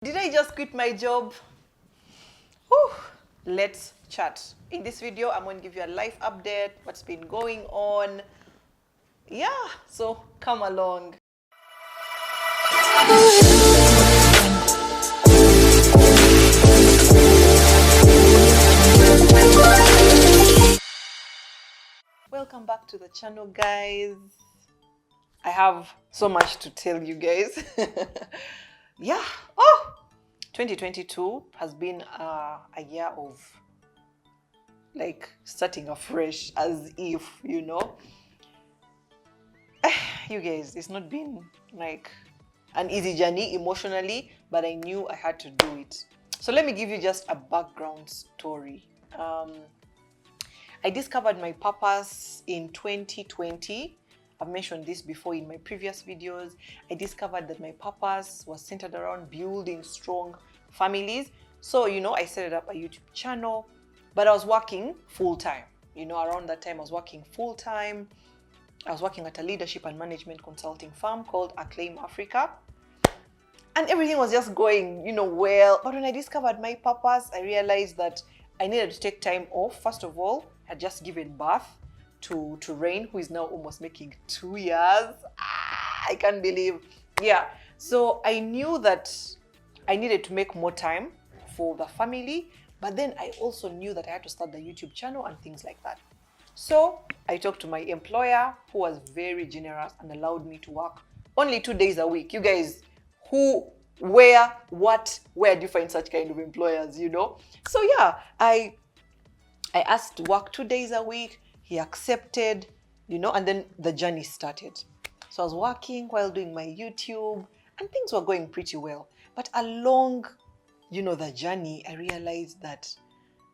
Did I just quit my job? Whew. Let's chat. In this video, I'm going to give you a life update, what's been going on. Yeah, so come along. Welcome back to the channel, guys. I have so much to tell you guys. Yeah. 2022 has been a year of like starting afresh, as if, you know. You guys, it's not been like an easy journey emotionally, but I knew I had to do it. So let me give you just a background story. I discovered my purpose in 2020. I've mentioned this before in my previous videos. I discovered that my purpose was centered around building strong families. So, you know, I set up a YouTube channel, but I was working full-time. You know, around that time I was working full-time. I was working at a leadership and management consulting firm called Acclaim Africa. And everything was just going, you know, well. But when I discovered my purpose, I realized that I needed to take time off. First of all, I had just given birth to Rain, who is now almost making 2 years. I can't believe. Yeah. So I knew that I needed to make more time for the family. But then I also knew that I had to start the YouTube channel and things like that. So I talked to my employer, who was very generous and allowed me to work only 2 days a week. You guys, where do you find such kind of employers, you know? So yeah, I asked to work 2 days a week. He accepted, you know, and then the journey started. So I was working while doing my YouTube and things were going pretty well. But along, you know, the journey, I realized that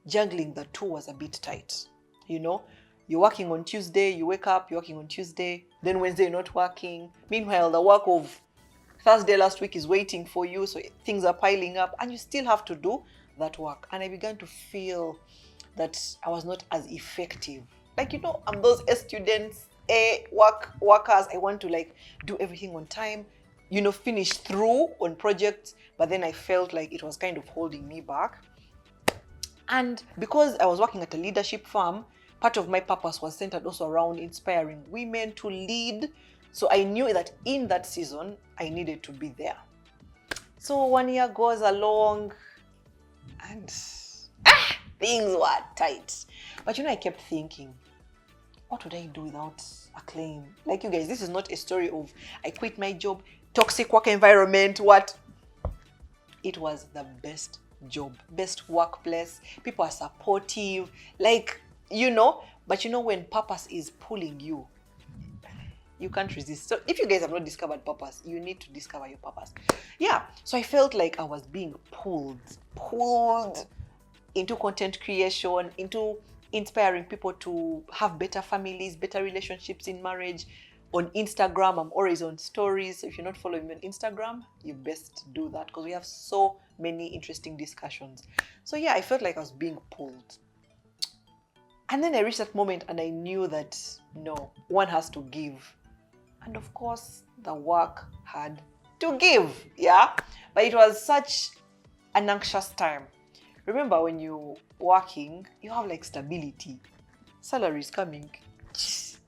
juggling the two was a bit tight. You know, you're working on Tuesday, you wake up, you're working on Tuesday, then Wednesday you're not working. Meanwhile, the work of Thursday last week is waiting for you, so things are piling up and you still have to do that work. And I began to feel that I was not as effective. Like, you know, I'm those students, workers. I want to like do everything on time, you know, finish through on projects, but then I felt like it was kind of holding me back. And because I was working at a leadership firm, part of my purpose was centered also around inspiring women to lead. So I knew that in that season, I needed to be there. So 1 year goes along and things were tight. But you know, I kept thinking, what would I do without Acclaim? Like, you guys, this is not a story of I quit my job, toxic work environment, what? It was the best job, best workplace. People are supportive, like, you know. But you know, when purpose is pulling you, you can't resist. So if you guys have not discovered purpose, you need to discover your purpose. Yeah. So I felt like I was being pulled into content creation, into inspiring people to have better families, better relationships in marriage. On Instagram, I'm always on stories. So if you're not following me on Instagram, you best do that because we have so many interesting discussions. So yeah, I felt like I was being pulled. And then I reached that moment and I knew that no, one has to give. And of course, the work had to give, yeah? But it was such an anxious time. Remember, when you're working, you have like stability. Salary is coming.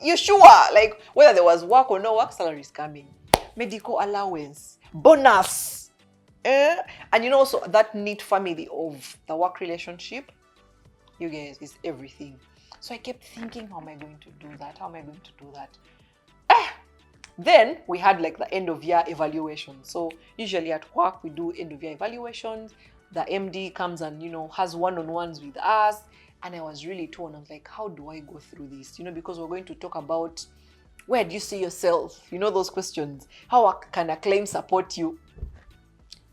You're sure, like whether there was work or no work, salary is coming. Medical allowance, bonus. And you know, also that neat family of the work relationship, you guys, is everything. So I kept thinking, how am I going to do that? How am I going to do that? Then we had like the end of year evaluation. So usually at work, we do end of year evaluations. The MD comes and, you know, has one-on-ones with us. And I was really torn. I was like, how do I go through this? You know, because we're going to talk about where do you see yourself? You know, those questions. How can Acclaim support you?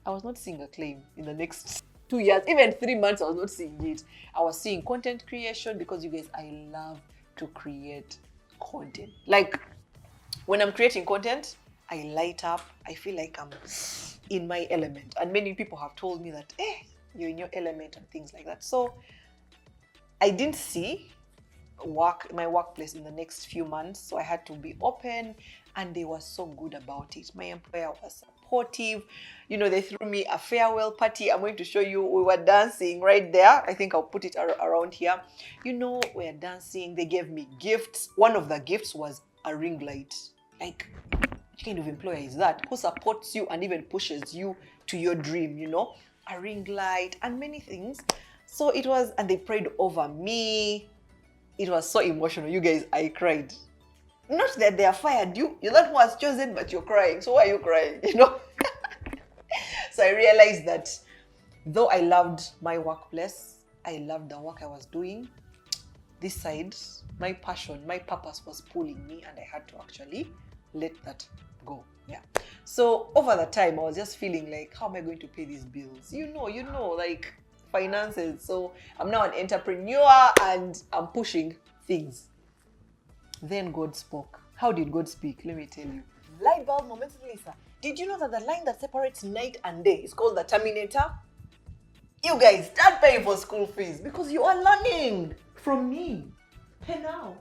I was not seeing Acclaim in the next 2 years, even 3 months, I was not seeing it. I was seeing content creation because, you guys, I love to create content. Like, when I'm creating content, I light up. I feel like I'm in my element. And many people have told me that, you're in your element and things like that. So I didn't see my workplace in the next few months. So I had to be open and they were so good about it. My employer was supportive. You know, they threw me a farewell party. I'm going to show you. We were dancing right there. I think I'll put it around here. You know, we're dancing. They gave me gifts. One of the gifts was a ring light. Like, what kind of employer is that? Who supports you and even pushes you to your dream, you know? A ring light and many things. So it was, and they prayed over me. It was so emotional. You guys, I cried. Not that they are fired you. You're not who was chosen, but you're crying. So why are you crying? You know? So I realized that though I loved my workplace, I loved the work I was doing, this side, my passion, my purpose was pulling me, and I had to actually let that go. Yeah. So over the time, I was just feeling like, how am I going to pay these bills? You know, like finances. So I'm now an entrepreneur and I'm pushing things. Then God spoke. How did God speak? Let me tell you. Light bulb moments, Lisa. Did you know that the line that separates night and day is called the terminator? You guys, start paying for school fees because you are learning from me. Hey now.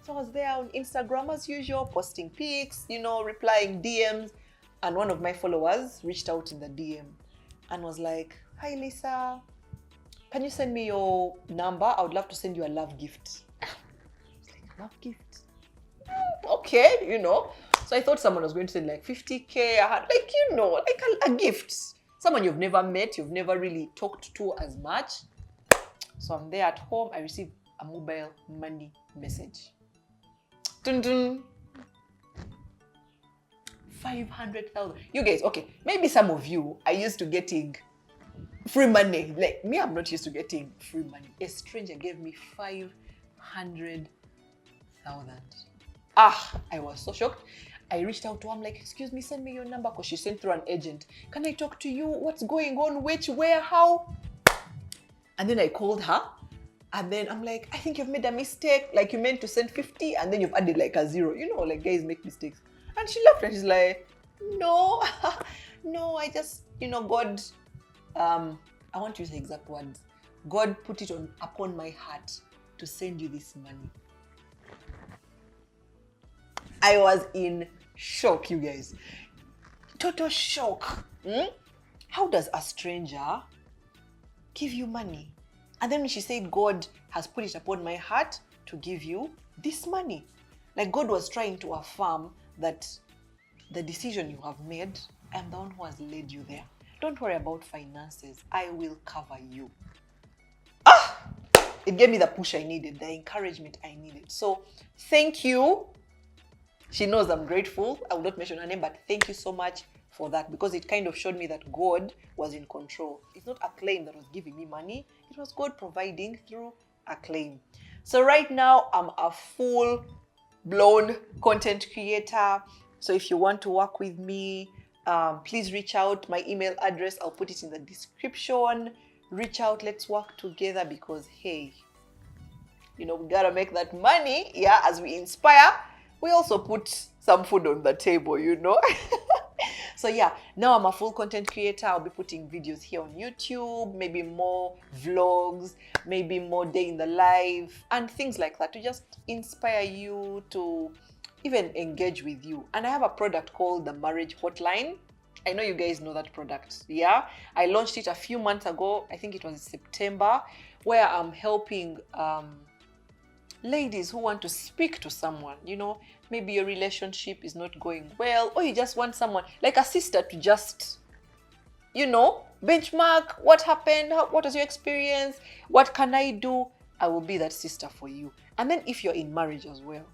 So I was there on Instagram as usual, posting pics, you know, replying DMs. And one of my followers reached out in the DM and was like, hi Lisa, can you send me your number? I would love to send you a love gift. I was like, a love gift? Okay, you know. So I thought someone was going to send like 50K. I had like, you know, like a gift. Someone you've never met, you've never really talked to as much. So I'm there at home. I received a mobile money message. Dun dun. 500,000. You guys, okay, maybe some of you are used to getting free money. Like me, I'm not used to getting free money. A stranger gave me 500,000. I was so shocked. I reached out to her. I'm like, excuse me, send me your number, because she sent through an agent. Can I talk to you? What's going on? Which, where, how? And then I called her. And then I'm like, I think you've made a mistake. Like, you meant to send 50 and then you've added like a 0. You know, like guys make mistakes. And she laughed and she's like, no, no, I just, you know, God, I want to use the exact words. God put it upon my heart to send you this money. I was in shock, you guys. Total shock. How does a stranger give you money? And then when she said, God has put it upon my heart to give you this money. Like God was trying to affirm that the decision you have made, I'm the one who has led you there. Don't worry about finances. I will cover you. It gave me the push I needed, the encouragement I needed. So thank you. She knows I'm grateful. I will not mention her name, but thank you so much for that, because it kind of showed me that God was in control. It's not a claim that was giving me money. It was God providing through a claim. So right now, I'm a full-blown content creator. So if you want to work with me, please reach out. My email address, I'll put it in the description. Reach out. Let's work together, because, hey, you know, we got to make that money. Yeah, as we inspire, we also put some food on the table, you know. So yeah, now I'm a full content creator. I'll be putting videos here on YouTube, maybe more vlogs, maybe more day in the life and things like that, to just inspire you, to even engage with you. And I have a product called the Marriage Hotline. I know you guys know that product. Yeah, I launched it a few months ago. I think it was in September, where I'm helping ladies who want to speak to someone. You know, maybe your relationship is not going well, or you just want someone like a sister to just, you know, benchmark what happened, what was your experience, what can I do? I will be that sister for you. And then if you're in marriage as well,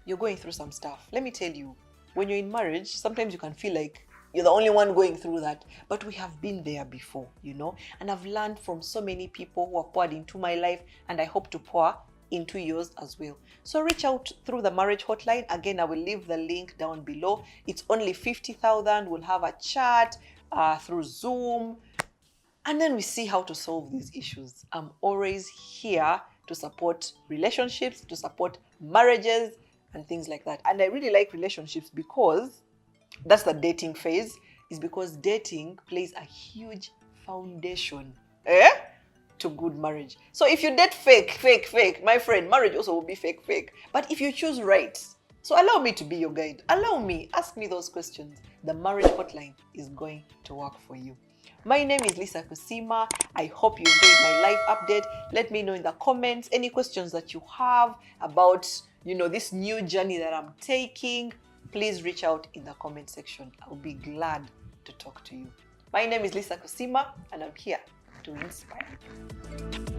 you're going through some stuff. Let me tell you, when you're in marriage, sometimes you can feel like you're the only one going through that. But we have been there before, you know. And I've learned from so many people who have poured into my life, and I hope to pour into yours as well. So reach out through the Marriage Hotline. Again, I will leave the link down below. It's only 50,000. We'll have a chat through Zoom. And then we see how to solve these issues. I'm always here to support relationships, to support marriages, and things like that. And I really like relationships because that's the dating phase, is because dating plays a huge foundation to good marriage. So if you date fake, my friend, marriage also will be fake. But if you choose right, So allow me to be your guide. Allow me, ask me those questions. The Marriage Hotline is going to work for you. My name is Lisa Kusiima. I hope you enjoyed my live update. Let me know in the comments any questions that you have about, this new journey that I'm taking. Please reach out in the comment section. I'll be glad to talk to you. My name is Lisa Kusiima, and I'm here to inspire you.